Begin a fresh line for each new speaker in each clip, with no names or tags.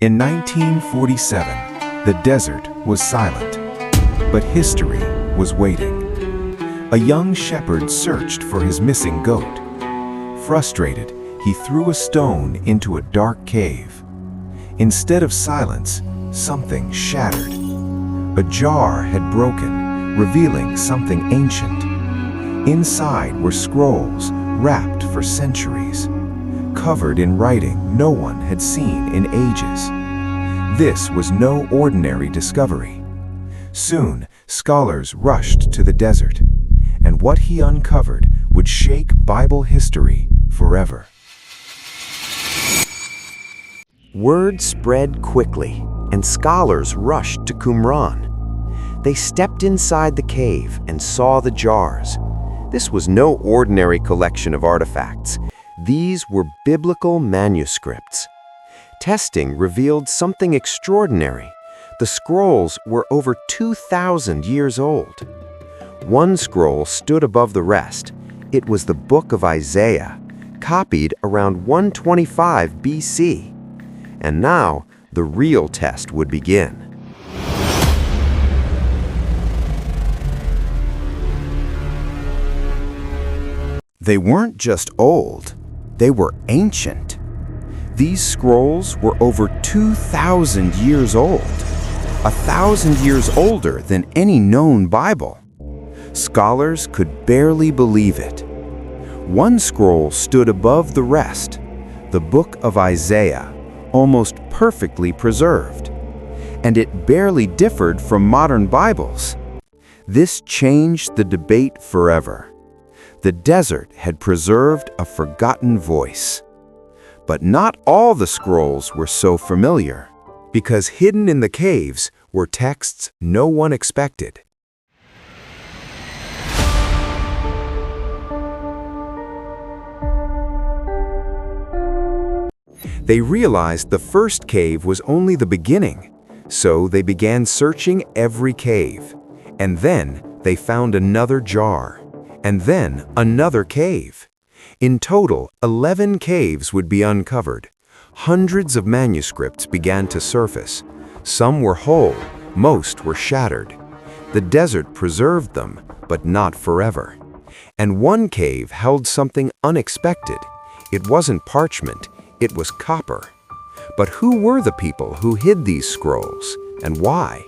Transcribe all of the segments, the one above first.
In 1947, the desert was silent, but history was waiting. A young shepherd searched for his missing goat. Frustrated, he threw a stone into a dark cave. Instead of silence, something shattered. A jar had broken, revealing something ancient. Inside were scrolls wrapped for centuries, covered in writing no one had seen in ages. This was no ordinary discovery. Soon, scholars rushed to the desert, and what he uncovered would shake Bible history forever.
Word spread quickly, and scholars rushed to Qumran. They stepped inside the cave and saw the jars. This was no ordinary collection of artifacts. These were biblical manuscripts. Testing revealed something extraordinary. The scrolls were over 2,000 years old. One scroll stood above the rest. It was the book of Isaiah, copied around 125 BC. And now, the real test would begin.
They weren't just old, they were ancient. These scrolls were over 2,000 years old, 1,000 years older than any known Bible. Scholars could barely believe it. One scroll stood above the rest, the book of Isaiah, almost perfectly preserved. And it barely differed from modern Bibles. This changed the debate forever. The desert had preserved a forgotten voice. But not all the scrolls were so familiar, because hidden in the caves were texts no one expected. They realized the first cave was only the beginning, so they began searching every cave. And then they found another jar, and then another cave. In total, 11 caves would be uncovered. Hundreds of manuscripts began to surface. Some were whole, most were shattered. The desert preserved them, but not forever. And one cave held something unexpected. It wasn't parchment, it was copper. But who were the people who hid these scrolls, and why?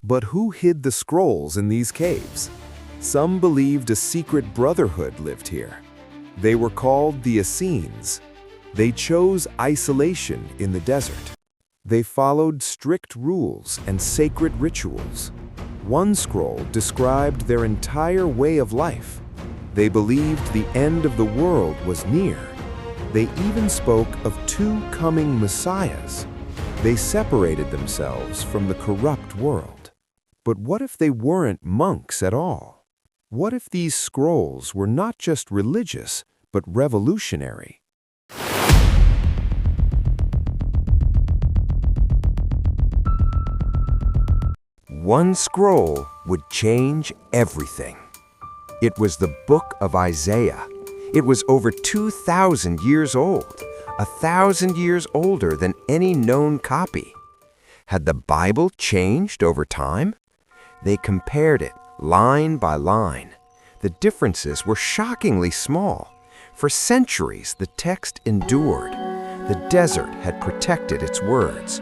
But who hid the scrolls in these caves? Some believed a secret brotherhood lived here. They were called the Essenes. They chose isolation in the desert. They followed strict rules and sacred rituals. One scroll described their entire way of life. They believed the end of the world was near. They even spoke of two coming messiahs. They separated themselves from the corrupt world. But what if they weren't monks at all? What if these scrolls were not just religious, but revolutionary? One scroll would change everything. It was the book of Isaiah. It was over 2,000 years old, 1,000 years older than any known copy. Had the Bible changed over time? They compared it line by line. The differences were shockingly small. For centuries, the text endured. The desert had protected its words.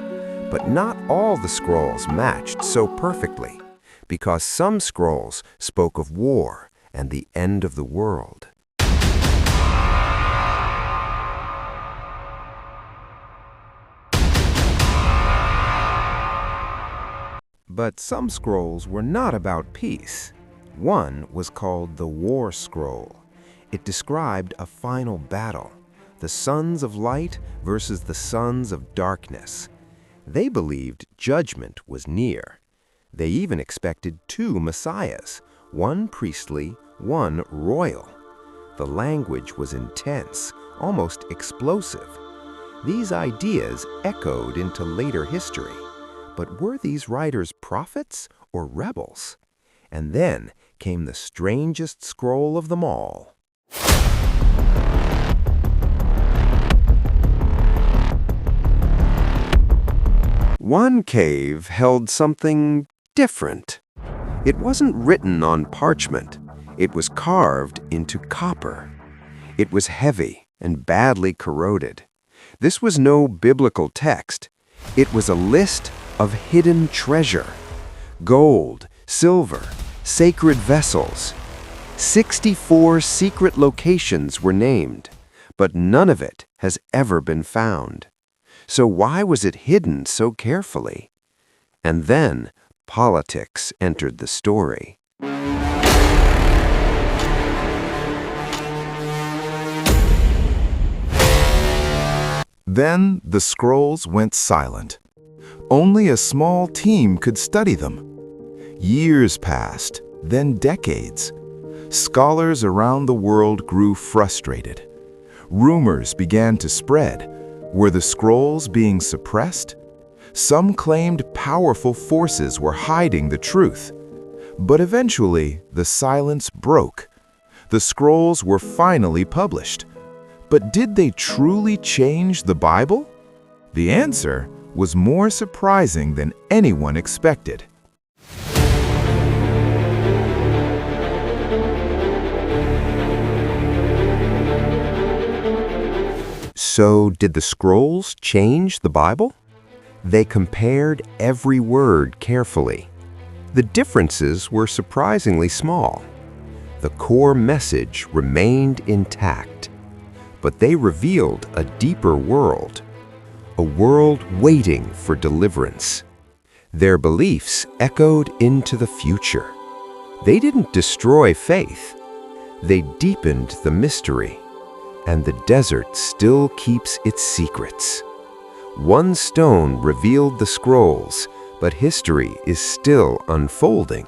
But not all the scrolls matched so perfectly, because some scrolls spoke of war and the end of the world. But some scrolls were not about peace. One was called the War Scroll. It described a final battle, the sons of light versus the sons of darkness. They believed judgment was near. They even expected two messiahs, one priestly, one royal. The language was intense, almost explosive. These ideas echoed into later history. But were these writers prophets or rebels? And then came the strangest scroll of them all.
One cave held something different. It wasn't written on parchment. It was carved into copper. It was heavy and badly corroded. This was no biblical text. It was a list of hidden treasure. Gold, silver, sacred vessels. 64 secret locations were named, but none of it has ever been found. So why was it hidden so carefully? And then politics entered the story.
Then the scrolls went silent. Only a small team could study them. Years passed, then decades. Scholars around the world grew frustrated. Rumors began to spread. Were the scrolls being suppressed? Some claimed powerful forces were hiding the truth. But eventually, the silence broke. The scrolls were finally published. But did they truly change the Bible? The answer was more surprising than anyone expected.
So did the scrolls change the Bible? They compared every word carefully. The differences were surprisingly small. The core message remained intact, but they revealed a deeper world, a world waiting for deliverance. Their beliefs echoed into the future. They didn't destroy faith. They deepened the mystery. And the desert still keeps its secrets. One stone revealed the scrolls, but history is still unfolding.